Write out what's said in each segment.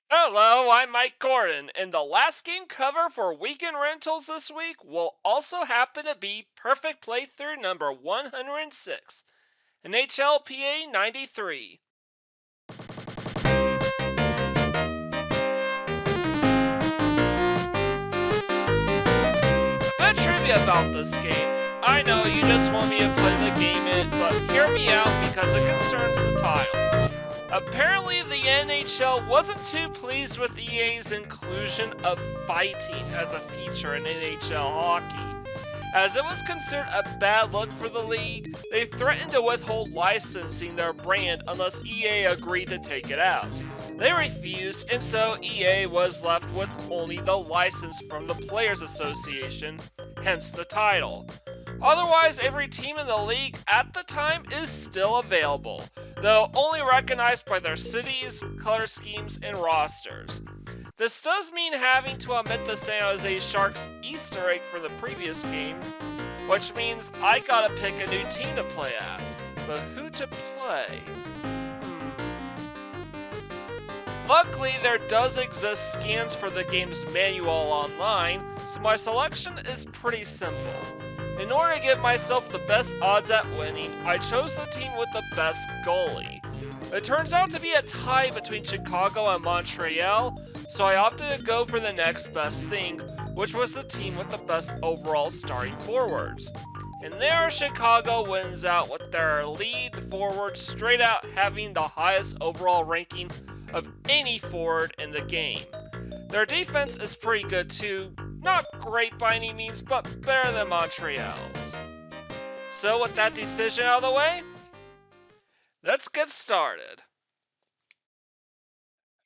Hello, I'm Mike Gordon, and the last game cover for weekend rentals this week will also happen to be Perfect Playthrough number 106, NHLPA 93. A bit trivia about this game. I know you just want me to play the game but hear me out because it concerns the title. Apparently, the NHL wasn't too pleased with EA's inclusion of fighting as a feature in NHL hockey. As it was considered a bad look for the league, they threatened to withhold licensing their brand unless EA agreed to take it out. They refused, and so EA was left with only the license from the Players Association, hence the title. Otherwise, every team in the league at the time is still available, though only recognized by their cities, color schemes, and rosters. This does mean having to omit the San Jose Sharks Easter egg for the previous game, which means I gotta pick a new team to play as. But who to play? Luckily, there does exist scans for the game's manual online, so my selection is pretty simple. In order to give myself the best odds at winning, I chose the team with the best goalie. It turns out to be a tie between Chicago and Montreal, so I opted to go for the next best thing, which was the team with the best overall starting forwards. And there, Chicago wins out with their lead forward straight out having the highest overall ranking of any forward in the game. Their defense is pretty good too, not great by any means, but better than Montreal's. So with that decision out of the way, let's get started.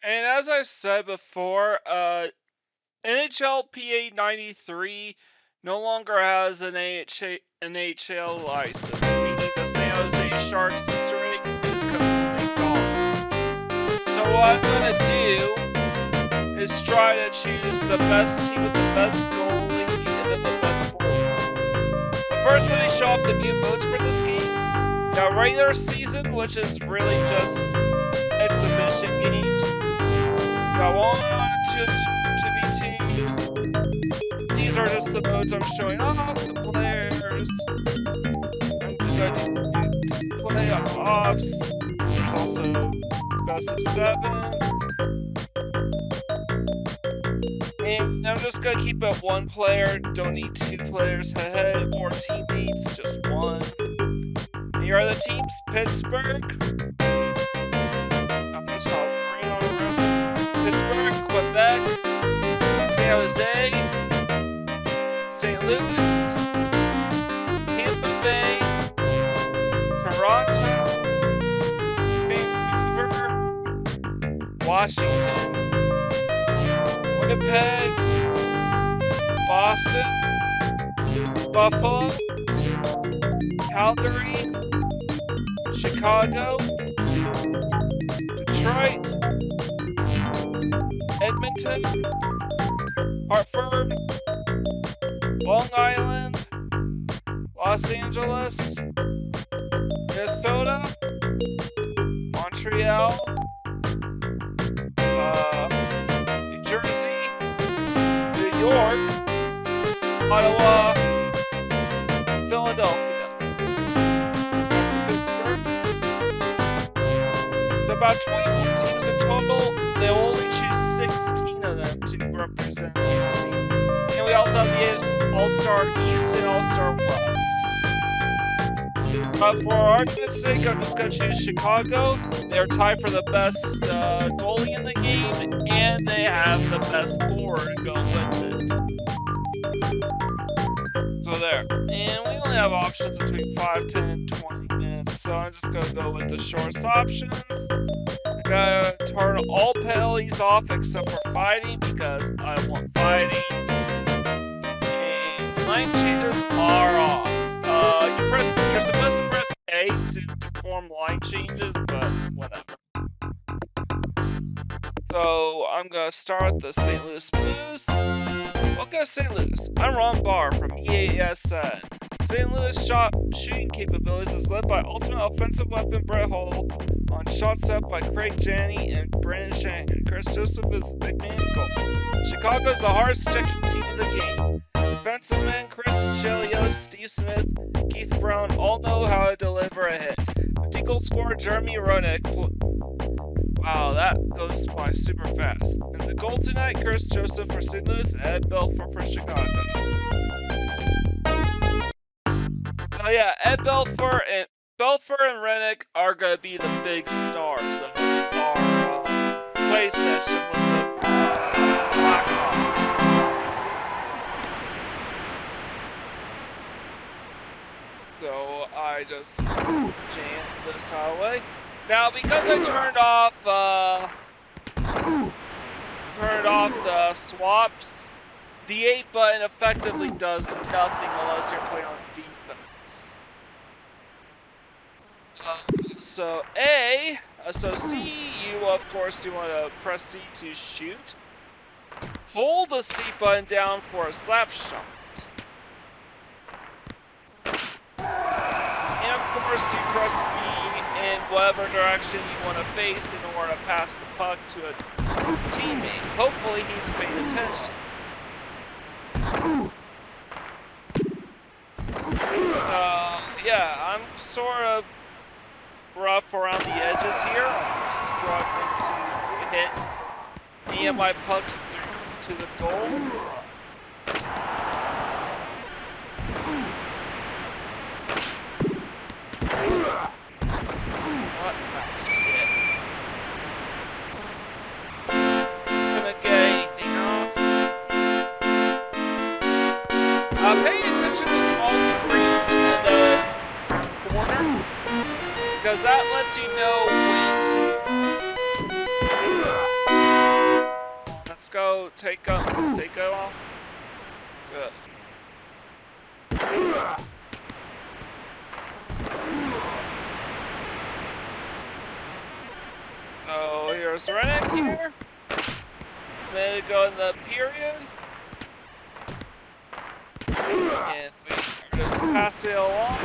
And as I said before, NHLPA 93 no longer has an NHL license, meaning the San Jose Sharks Easter egg is completely gone. So what I'm gonna do is try to choose the best team with the best goalie and then the best forward. But first, when they show off the new modes for this game, now regular season, which is really just exhibition games. Got 1, 2, 2v2. These are just the modes I'm showing off, the players. I'm gonna do playoffs. There's also best of 7. And I'm just gonna keep it 1 player, don't need 2 players ahead or teammates, just 1. And here are the teams: Pittsburgh, Pittsburgh, Quebec, San Jose, St. Louis, Tampa Bay, Toronto, Vancouver, Washington, Winnipeg, Boston, Buffalo, Calgary, Chicago, Detroit, Edmonton, Hartford, Long Island, Los Angeles, Minnesota, Montreal, New Jersey, New York, Ottawa, Philadelphia, Pittsburgh. So about 24 teams in total. They'll only choose 16 of them to represent the AFC. And we also have the All-Star East and All-Star West. But for argument's sake, I'm just going to choose Chicago. They're tied for the best goalie in the game, and they have the best forward to go with it. So there. And we only have options between 5, 10, and 20 minutes, so I'm just going to go with the shortest options. I'm going to turn all penalties off except for fighting because I want fighting. And line changes are off. You're supposed to press A to perform line changes, but whatever. So I'm gonna start the St. Louis Blues. Welcome to St. Louis. I'm Ron Barr from EASN. St. Louis shooting capabilities is led by ultimate offensive weapon Brett Hull on shots set by Craig Janney and Brandon Shanahan. Chris Joseph is big man goal. Chicago is the hardest checking team in the game. Defensive men Chris Chelios, Steve Smith, Keith Brown all know how to deliver a hit. 50 goal scorer Jeremy Roenick. Wow, that goes by super fast. And the goal tonight, Chris Joseph for St. Louis, Ed Belfour for Chicago. So yeah, Ed Belfour and Roenick are going to be the big stars of our play session with the Blackhawks. So I just jammed this out of the way. Now, because I turned off the swaps, the 8 button effectively does nothing unless you're playing on defense. So C, you of course do want to press C to shoot. Hold the C button down for a slap shot. And of course you press B in whatever direction you want to face in order to pass the puck to a teammate. Hopefully he's paying attention. Yeah, I'm sort of rough around the edges here. I'm struggling to hit any of my pucks through to the goal. What the shit? Gonna get anything off. Pay attention to the small screen in the corner, because that lets you know when to. Let's go. Take it off. Good. So here's Rennick here. Then we go in the period. And we just pass it along.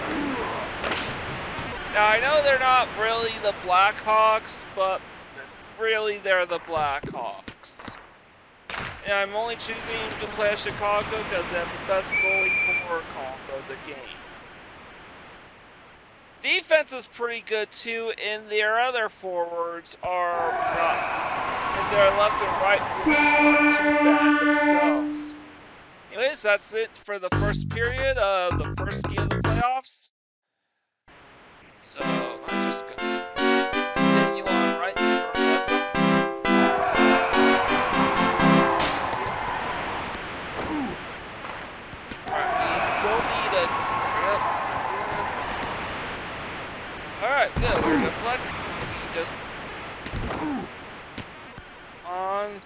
Now I know they're not really the Blackhawks, but really they're the Blackhawks. And I'm only choosing to play at Chicago because they have the best goalie for combo of the game. Defense is pretty good too, and their other forwards are rough. And their left and right forwards aren't too bad themselves. Anyways, that's it for the first period of the first game of the playoffs. So I'm just gonna continue on right through. Alright, we still need a. Alright, good. We're deflecting. We just on.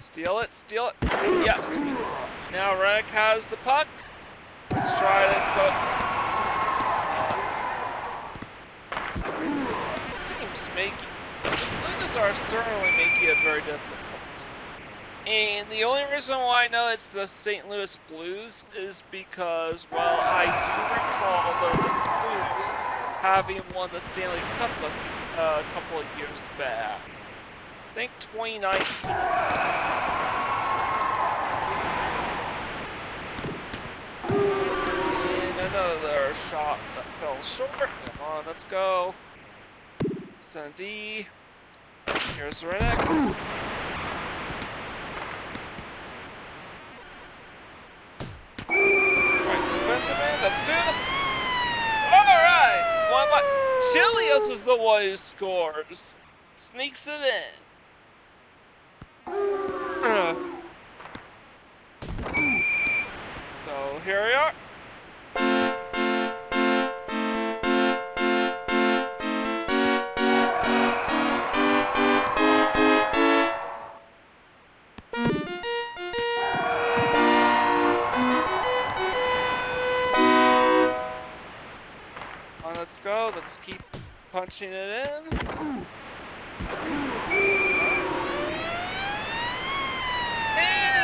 Steal it. Yes. Now Rennick has the puck. Let's try to put. Seems making the Blues are certainly making it very difficult. And the only reason why I know it's the St. Louis Blues is because, well, I do recall the Blues having won the Stanley Cup a couple of years back. I think 2019. And another shot that fell short. Come on, let's go. Send D. Here's Rennick. Right, defensive man, let's do this. Alright! Chelios is the one who scores. Sneaks it in. So here we are. Let's go. Let's keep punching it in.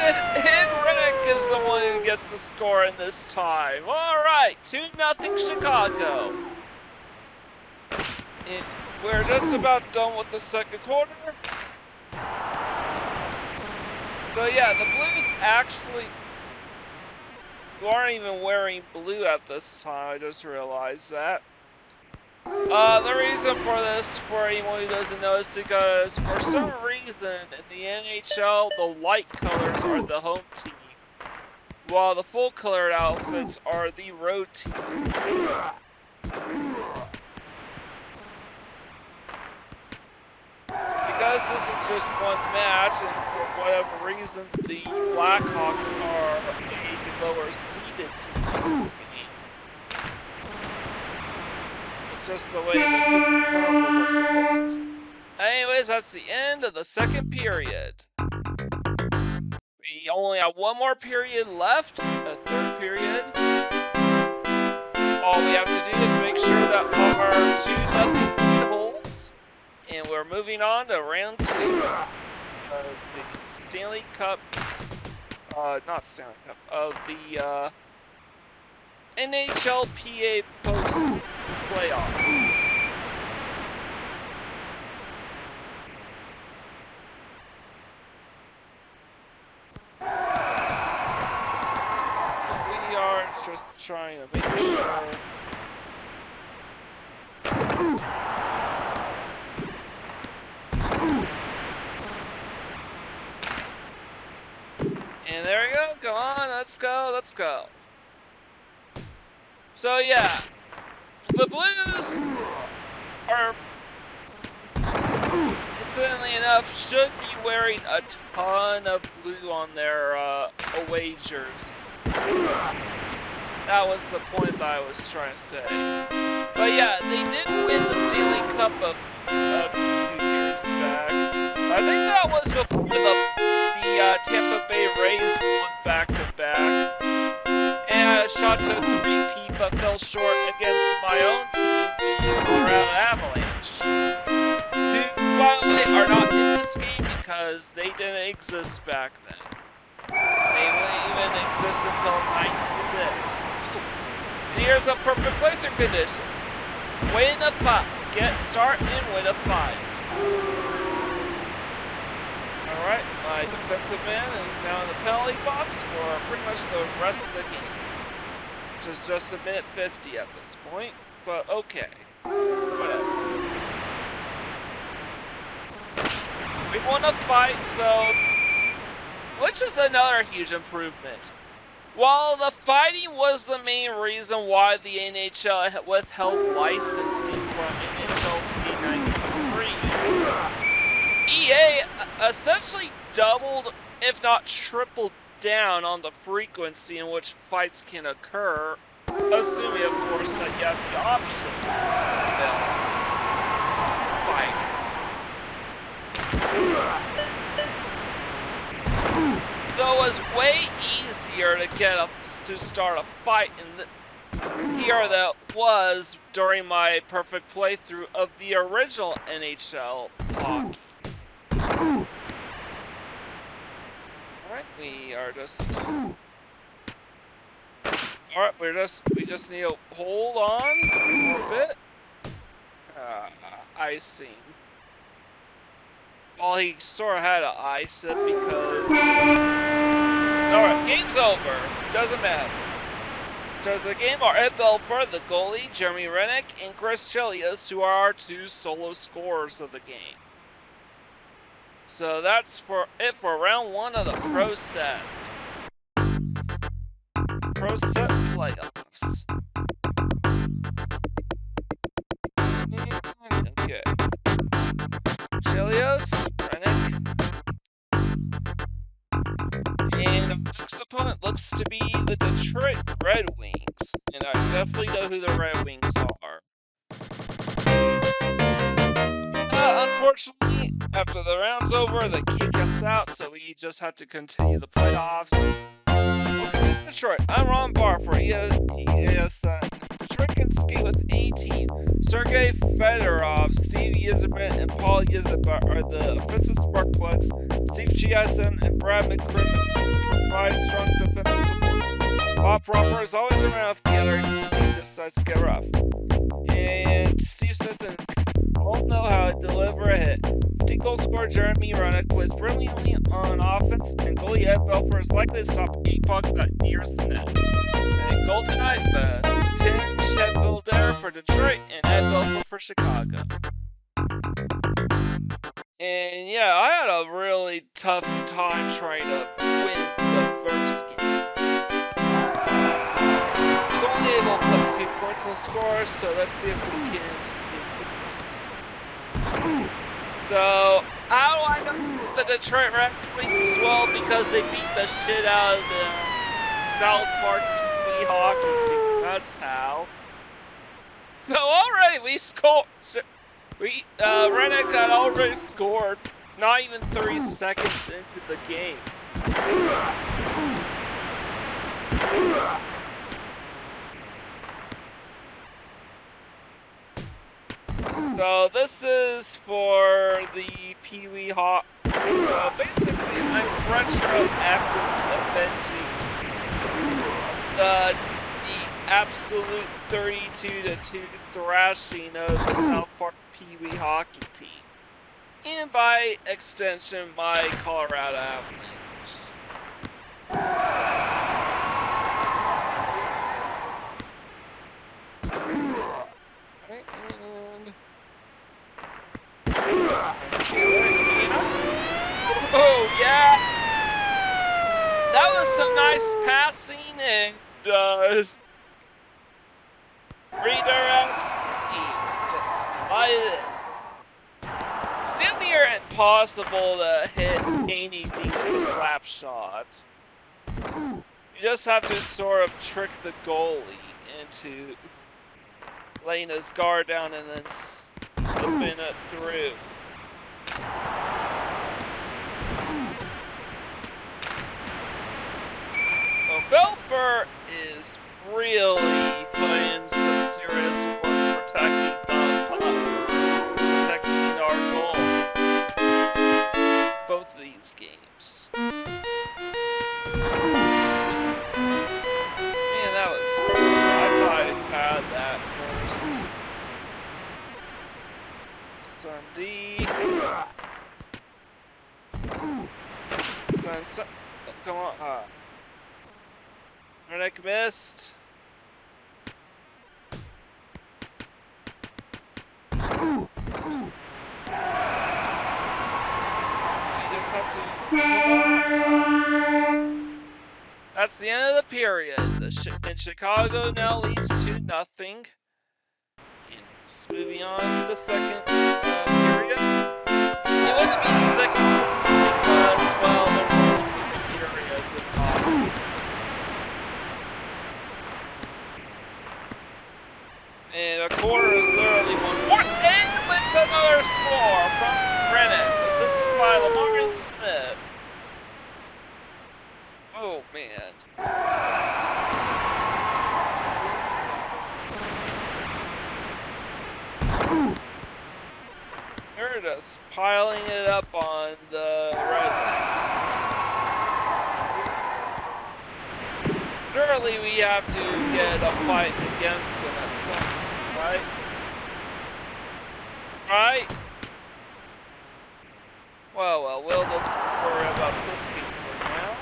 And Rennick is the one who gets the score in this time. Alright, 2-0 Chicago. And we're just about done with the second quarter. So yeah, the Blues actually aren't even wearing blue at this time. I just realized that. The reason for this, for anyone who doesn't know, is because for some reason in the NHL, the light colors are the home team, while the full colored outfits are the road team. Because this is just one match, and for whatever reason, the Blackhawks are a lower seeded team in this game. It's just the way that the Cardinals are supposed. Anyways, that's the end of the second period. We only have one more period left, a third period. All we have to do is make sure that our 2-0 lead holds, and we're moving on to round 2 of the Stanley Cup, not Stanley Cup, of the NHLPA post playoffs. We are just trying to make sure. And there we go. Go on. Let's go. Let's go. So yeah, the Blues are, incidentally enough, should be wearing a ton of blue on their away jerseys. That was the point that I was trying to say. But yeah, they did win the Stanley Cup a few years back. I think that was before the Tampa Bay Rays won back-to-back. And I shot to 3-peat, but fell short against my own team, the Colorado Avalanche, who, by the way, are not in this game because they didn't exist back then. They wouldn't even exist until '96. And here's a perfect playthrough condition. Win a fight. Get start and win a fight. Alright, my defensive man is now in the penalty box for pretty much the rest of the game. Which is just a minute 50 at this point, but okay. Whatever. We won a fight, so, which is another huge improvement. While the fighting was the main reason why the NHL withheld licensing from NHLPA 93, EA essentially doubled, if not tripled, down on the frequency in which fights can occur, assuming, of course, that you have the option to fight. So it was way easier to start a fight here than it was during my perfect playthrough of the original NHL hockey. Alright, we are just... Alright, we just need to hold on for a bit. Icing. Well, he sort of had to ice it because... Alright, game's over. Doesn't matter. Stars of the game are Ed Belfour, the goalie, Jeremy Rennick, and Chris Chelios, who are our 2 solo scorers of the game. So that's it for round 1 of the Pro Set. Pro Set playoffs. Okay. Chelios, Rennick. And our next opponent looks to be the Detroit Red Wings. And I definitely know who the Red Wings are. Unfortunately, after the round's over, they kick us out, so we just have to continue the playoffs. Detroit, I'm Ron Barr for ESN. Detroit can could skate with any team. Sergei Fedorov, Steve Yzerman, and Paul Yzerman are the offensive spark plugs. Steve Chiasson and Brad McCrimmon provide strong defensive support. Bob Romer is always around if the other team decides to get rough. And Steve Smith and all know how to deliver a hit. 50 goal scorer Jeremy Roenick plays brilliantly on offense, and goalie Ed Belfour is likely to stop a puck that nears the net. And goal tonight, Tim Sheffielder for Detroit and Ed Belfour for Chicago. And yeah, I had a really tough time trying to win the first game. I was only able to put 2 points on the score, so let's see if we can. So, how do I know the Detroit Red Wings? Well, because they beat the shit out of the South Park Pee hockey team. That's how. So, alright, we scored. Rennick had already scored, not even 3 seconds into the game. So this is for the Pee Wee Hawk. So basically, I'm retro active avenging the absolute 32-2 thrashing of the South Park Pee Wee hockey team, and by extension, my Colorado Avalanche. Oh yeah, that was some nice passing and redirects. Just slide it. It's damn near impossible to hit anything with a slap shot. You just have to sort of trick the goalie into laying his guard down and then slipping it through. So Belfour is really putting some serious work protecting the puck, protecting our goal. Both of these games. Man, that was cool. I thought I had that first. Just on D. Just on come on. Rennick missed. That's the end of the period. And Chicago now leads 2-0. And moving on to the second period. It wouldn't be the second because, well, there were only 2 periods in hockey. And a quarter is literally 1-4. And with another score from Rennick, assisted by Lamar Smith. Oh man. They're just piling it up on the Red Wings. Surely we have to get a fight against them at some point, right? Right? Well, we'll just worry about this game for now.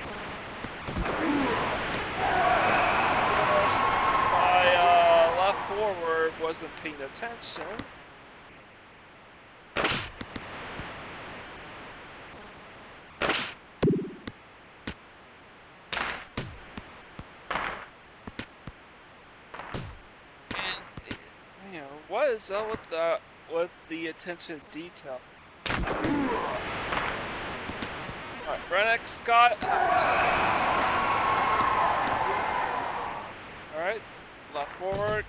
My left forward wasn't paying attention. And, you know, what is up with the attention to detail? Alright, Rennick, Scott. Alright, left forward.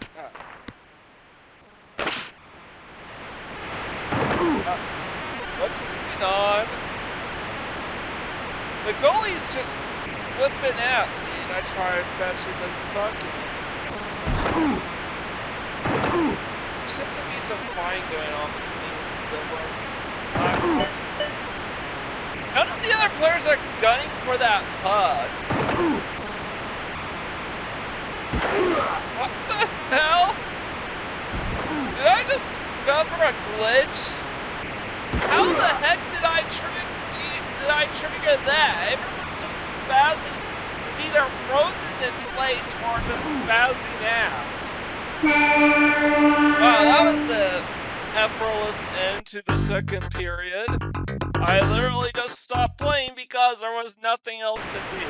What's going on? The goalie's just whipping out, and I try fetching the puck. some fighting going on between the Blackhawks. None of the other players are gunning for that puck. What the hell? Did I just discover a glitch? How the heck did I trigger that? Everyone's just spazzing. It's either frozen in place or just spazzing out. Wow, that was the effortless end to the second period. I literally just stopped playing because there was nothing else to do.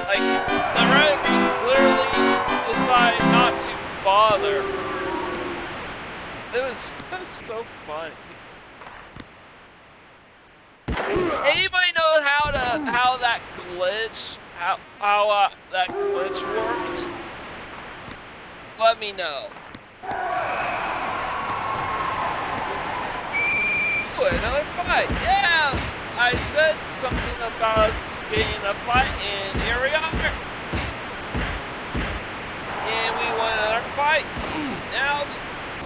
Like, the referee clearly decided not to bother. It was so funny. Anybody know how that glitch worked? Let me know. Ooh, another fight. Yeah, I said something about us getting a fight, and here we are. And we won another fight. Now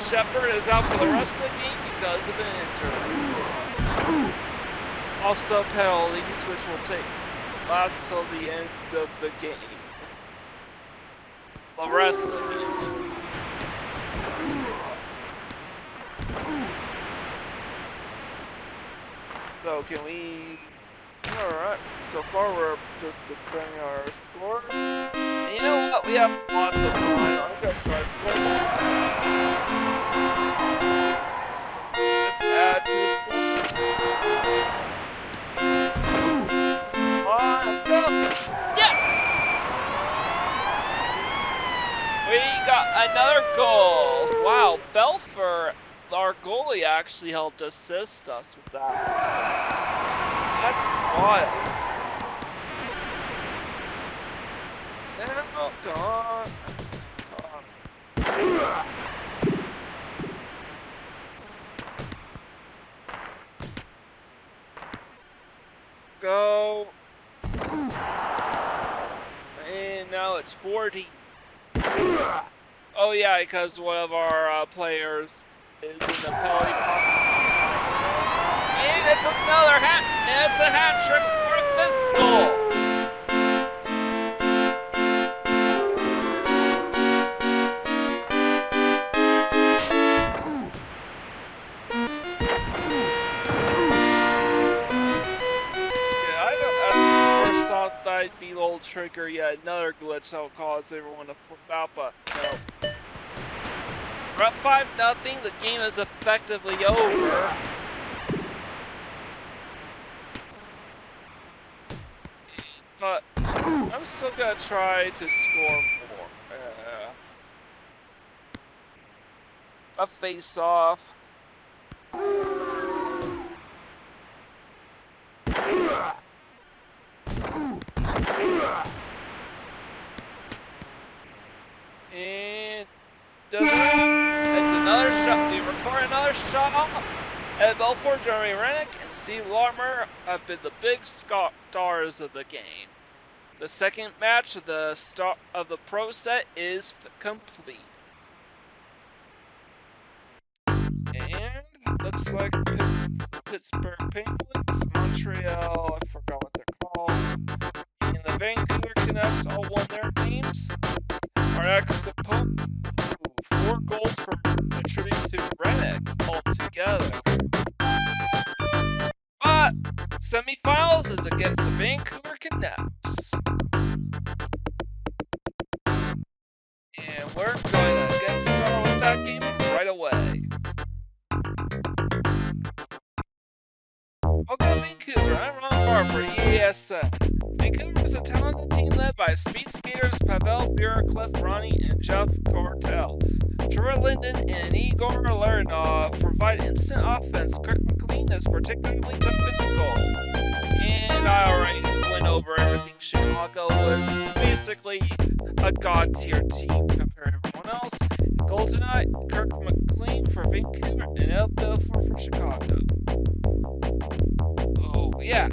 Shepard is out for the rest of the game because of an injury. Also penalties, which will last till the end of the game. The rest of the game. So can we... Alright, so far we're just defending our scores. And you know what? We have lots of time. I'm gonna try scoring. Let's add to the score. Come on, let's go! Yes! We got another goal. Wow, Belfer, our goalie, actually helped assist us with that. That's wild. Now, come on. Go. And now it's 40. Oh yeah, because one of our players is in the penalty box. And it's another hat. And it's a hat trick for a fifth goal. I'd be a little trigger yet another glitch that will cause everyone to flip out, but no. We're up 5-0, the game is effectively over. But I'm still gonna try to score more. A face-off. And doesn't it's another shot. We record another shot. And Belfort, Jeremy Rennick, and Steve Larmer have been the big stars of the game. The second match of the pro set is complete. And looks like Pittsburgh Penguins, Montreal, I forgot what they're called, and the Vancouver Canucks all won their games. Our next opponent, 4 goals from attributed to Rennick altogether. But semifinals is against the Vancouver Canucks. And we're going to get started with that game right away. Welcome to Vancouver, I'm Ron Barber, EASN. Vancouver is a talented team led by speed skaters Pavel Biracliff, Ronnie, and Jeff Cortell. Trevor Linden and Igor Lernov provide instant offense. Kirk McLean is particularly tough in the goal. And I already went over everything. Chicago was basically a god tier team compared to everyone else. Goal tonight, Kirk McLean for Vancouver and El Belfort for Chicago. Oh yeah.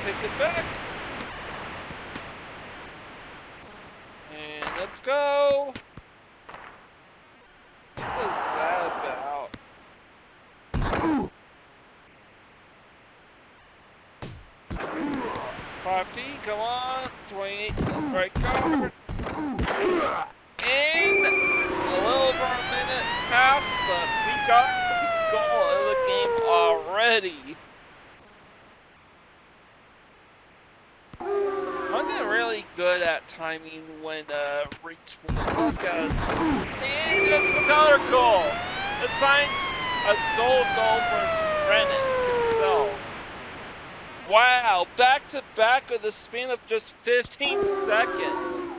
take it back. And let's go. What was that about? 5D, come on. 28, right guard. And a little over a minute passed, but we got this goal of the game already. I'm not really good at timing when reach for the puck as, and it's another goal. Assigns a sole goal for Brennan himself. Wow, back to back with a span of just 15 seconds.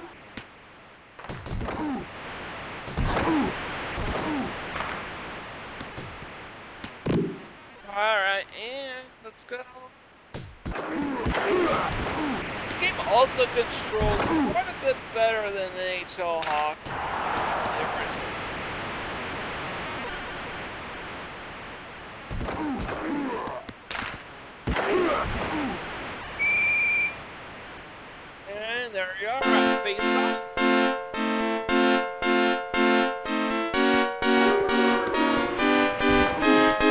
Alright, and let's go. This game also controls quite a bit better than NHL hockey. And there we are, face off.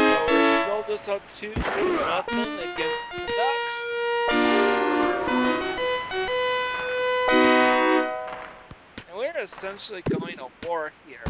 So we're still just up 2-0 against the Ducks. And we're essentially going to war here.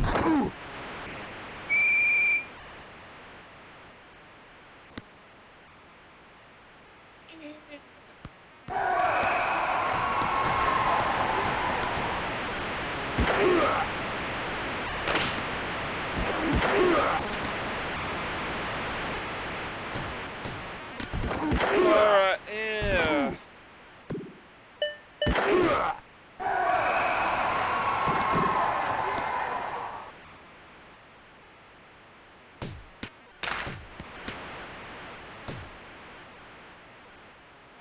Alright, yeah.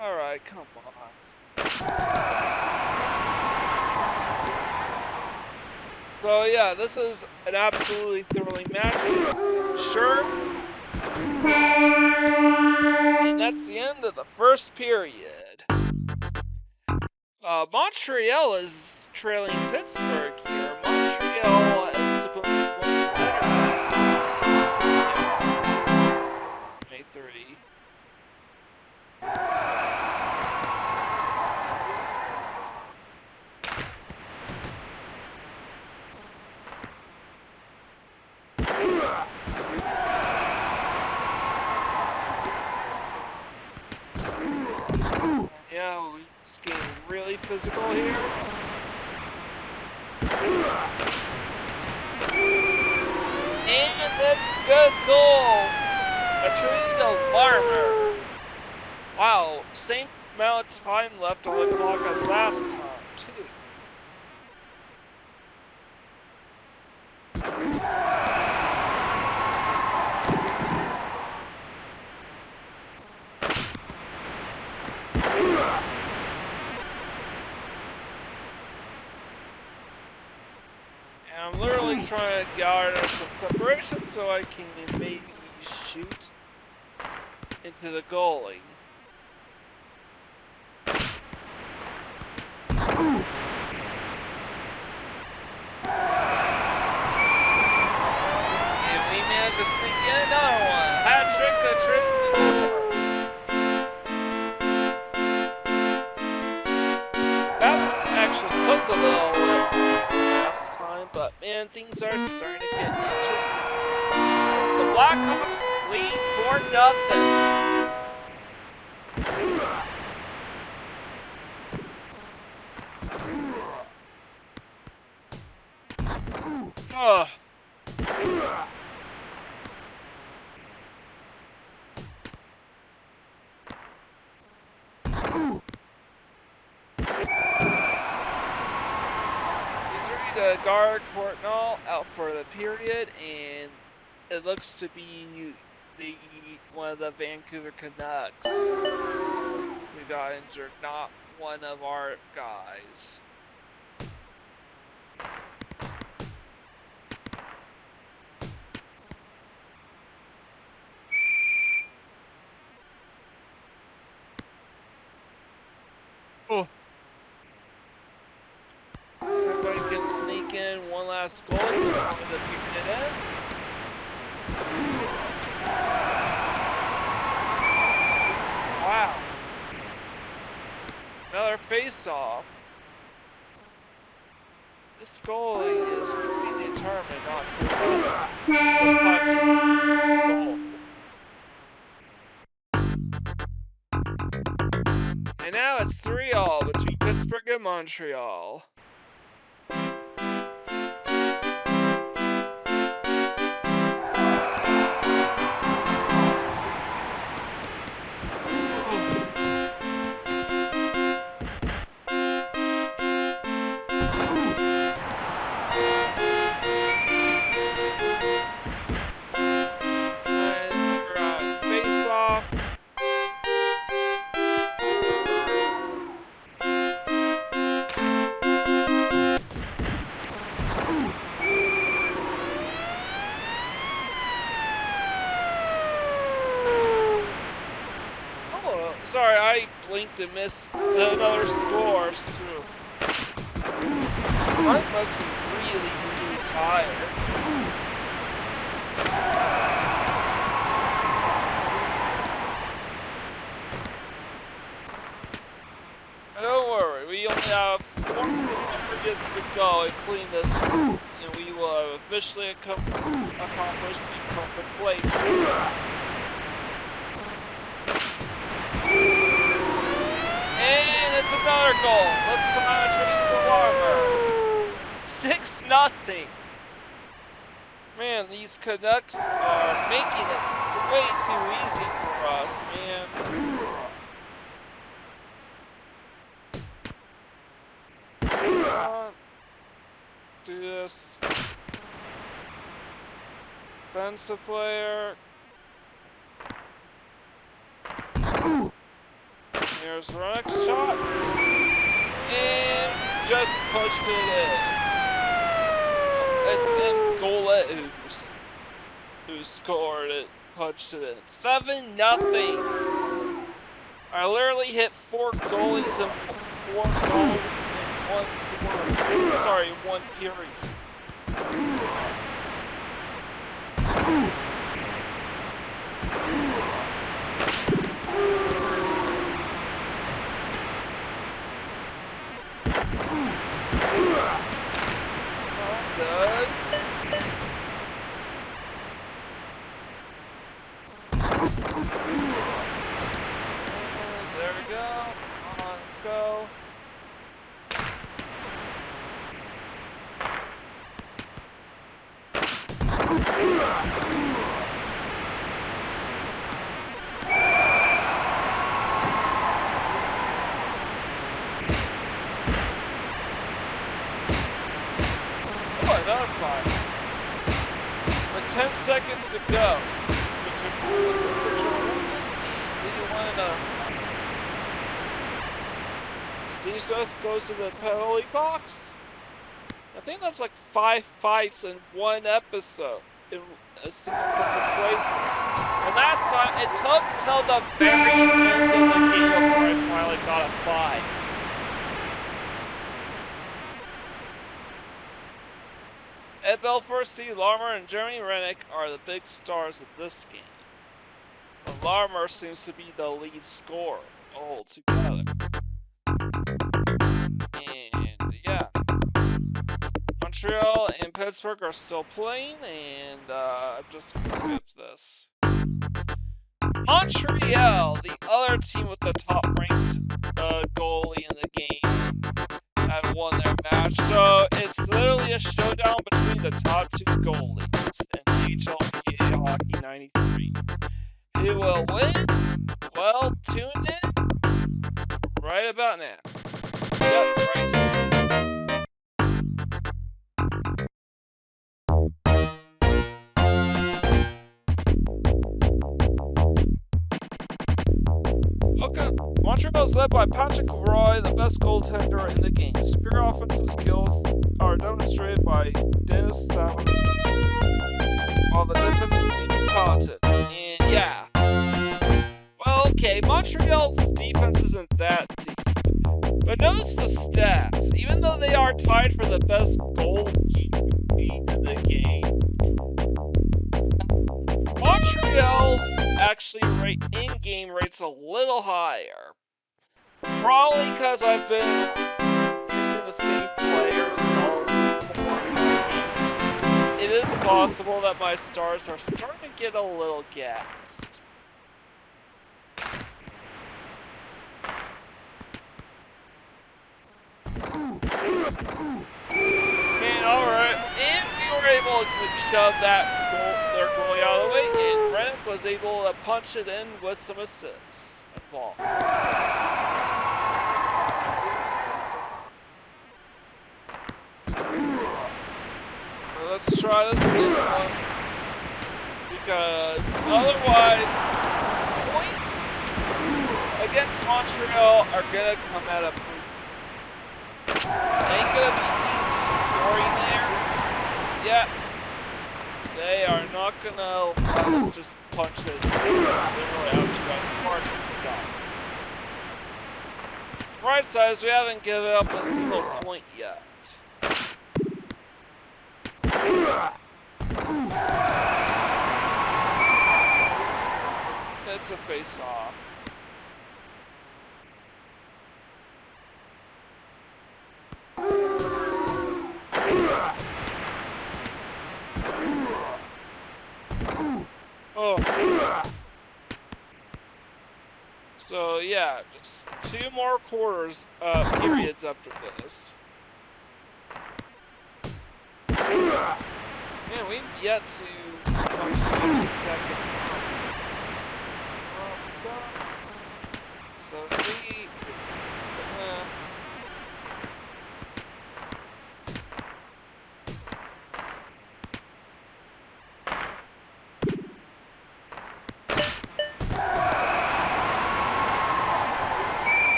Alright, come on. So yeah, this is an absolutely thrilling match. Sure. And that's the end of the first period. Montreal is trailing Pittsburgh here. Montreal is supposed to be one of the better teams. May 30. Yeah, it's getting really physical here. And that's a good goal. Attributed to Larmer. Wow, same amount of time left on the clock as last time, too. I'm literally trying to garner some separation so I can maybe shoot into the goalie. And we managed to sneak in another one. Hat trick, a trick. That actually took a little bit last time, but man, things are starting to get interesting. As the Blackhawks lead 4-0. Ugh. Injury to guard Courtnall out for the period, and it looks to be one of the Vancouver Canucks who got injured, not one of our guys. Oh. Somebody can sneak in one last goal before the period ends. Wow. Another face-off. This goalie is pretty determined not to let the puck into his goal. And now it's 3-3 between Pittsburgh and Montreal. Sorry, I blinked and missed another score. I must be really, really tired. Don't worry, we only have 4 minutes to go and clean this, and we will have officially accomplished the perfect play. And it's another goal. This time for Larmer. 6-0. Man, these Canucks are making it way too easy for us, man. Do this. Defensive player. Here's the next shot. And just pushed it in. It's Goalie who scored it, punched it in. 7-0. I literally hit 4 goalies and 4 goals in one period. Good. There we go. Come on, let's go. Another fire. With 10 seconds to go. Seaseth goes to the penalty box. I think that's like 5 fights in one episode in a single playthrough. And last time it took till the very end of the game before I finally got a fight. Ed Belfour, Steve Larmer, and Jeremy Rennick are the big stars of this game. But Larmer seems to be the lead scorer altogether. And yeah, Montreal and Pittsburgh are still playing, and I'm just gonna skip this. Montreal, the other team with the top-ranked goalie in the game, have won their match, so it's literally a showdown between the top 2 goalies in NHLPA Hockey 93. Who will win? Well, tune in right about now. Yep, right now. Okay, Montreal is led by Patrick Roy, the best goaltender in the game. Superior offensive skills are demonstrated by Dennis Stout, while the defense is deeply talented. And yeah, well, okay, Montreal's defense isn't that deep, But notice the stats. Even though they are tied for the best goalkeeping in the game, Montreal's actually in-game rate's a little higher. Probably because I've been using the same players all 4 games. It is possible that my stars are starting to get a little gassed. And alright, and we were able to shove their goalie out of the way, and Rennick was able to punch it in with some assists involved. Let's try this again, because otherwise, points against Montreal are gonna come at a point. Ain't gonna be easy scoring there. Yeah, they are not gonna let us just punch it literally out to our Spartans guys. Right side is we haven't given up a single point yet. It's a face-off. Oh. So yeah, just 2 more periods after this. Man, we've yet to punch the second time. Let's go. So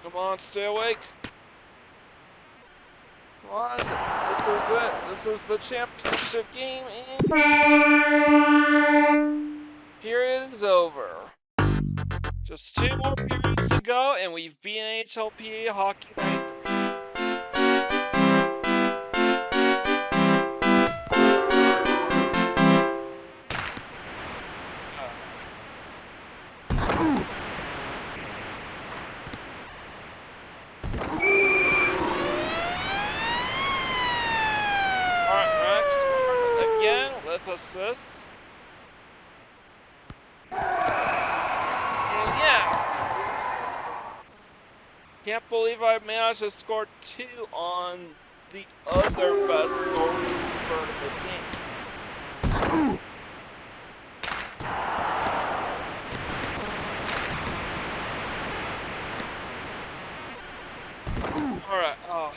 come on, stay awake. Come on, this is it. This is the championship game, and period is over. Just 2 more periods to go, and we've beaten NHLPA Hockey Night 3. Alright, Max scored again with assists. And yeah, can't believe I managed to score 2 on the other best goalkeeper in the game. Alright, oh.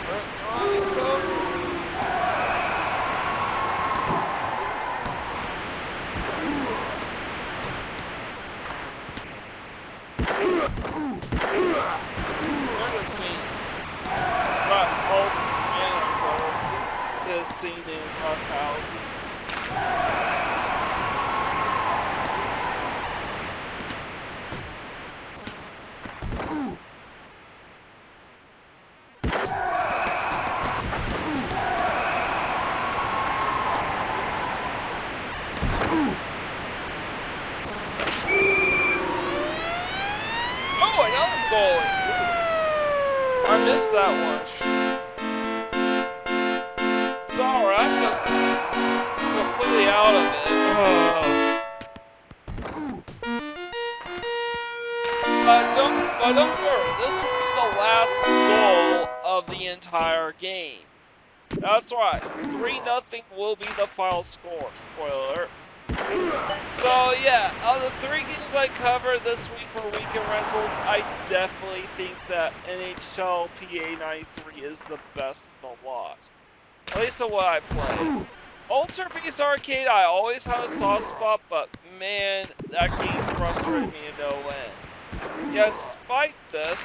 Alright, come on, let's go. Notice me. Right, hold man, this scene in our house. I missed that one. It's alright, I'm just completely out of it. But don't worry, this will be the last goal of the entire game. That's right, 3-0 will be the final score, spoiler alert. So yeah, of the 3 games I covered this week for weekend rentals, I definitely think that NHLPA 93 is the best of the lot. At least of what I played. Ultra Beast Arcade, I always had a soft spot, but man, that game frustrated me to no end. Yeah, despite this,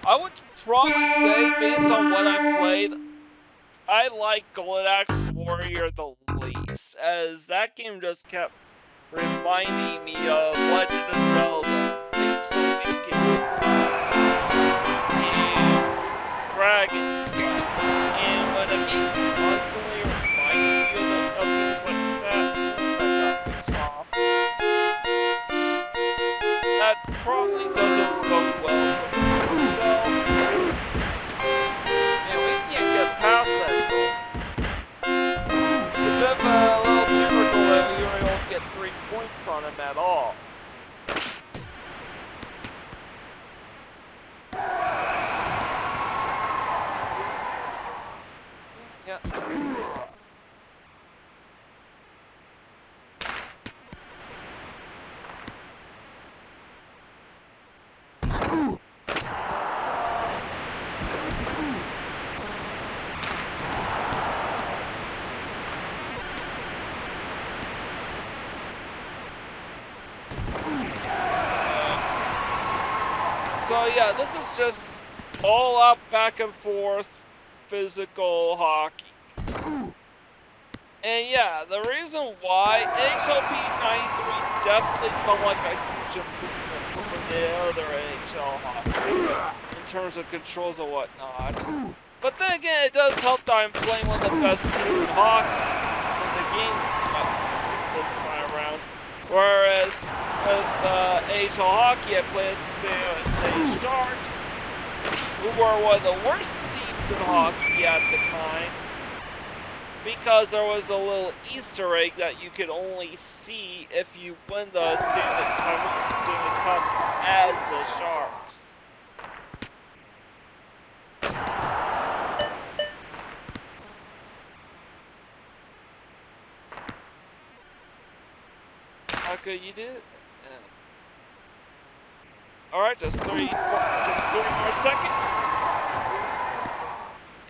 I would probably say, based on what I've played, I like Golden Axe Warrior the least, as that game just kept reminding me of Legend of Zelda, Link's Awakening, and Dragon's Quest. And when a game's constantly reminding you of games like that pissed off. That probably doesn't go well for me. So, man, we can't get past that goal. It's a bit of a little miracle that we really don't get 3 points on him at all. Yeah. So yeah, this is just all out back and forth physical hockey. And yeah, the reason why NHLPA 93 definitely felt like a huge improvement over the other NHL hockey in terms of controls and whatnot. But then again, it does help that I'm playing one of the best teams in hockey in the game this time around. Whereas with NHL hockey, I play as the State Sharks, who were one of the worst teams in hockey at the time, because there was a little Easter egg that you could only see if you win the Stanley Cup as the Sharks. How could you do it? Yeah. Alright, just 30 more seconds.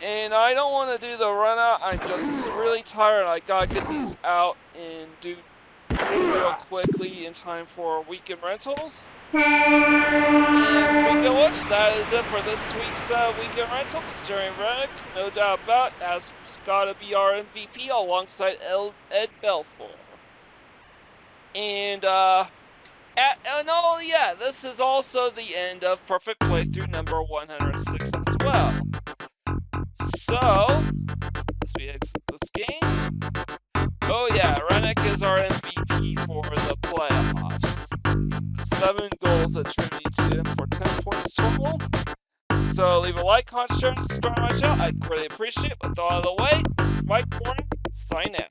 And I don't want to do the run out. I'm just really tired. I gotta get these out and do real quickly in time for weekend rentals. And speaking of which, that is it for this week's weekend rentals. Jerry Reddick, no doubt about it, has gotta be our MVP alongside Ed Belfour. And yeah, this is also the end of Perfect Playthrough number 106 as well. So, as we exit this game, oh yeah, Rennick is our MVP for the playoffs. 7 goals attributed to him for 10 points total. So leave a like, comment, share, and subscribe to my channel. I'd greatly appreciate it. With all out of the way, this is Mike Warren, sign out.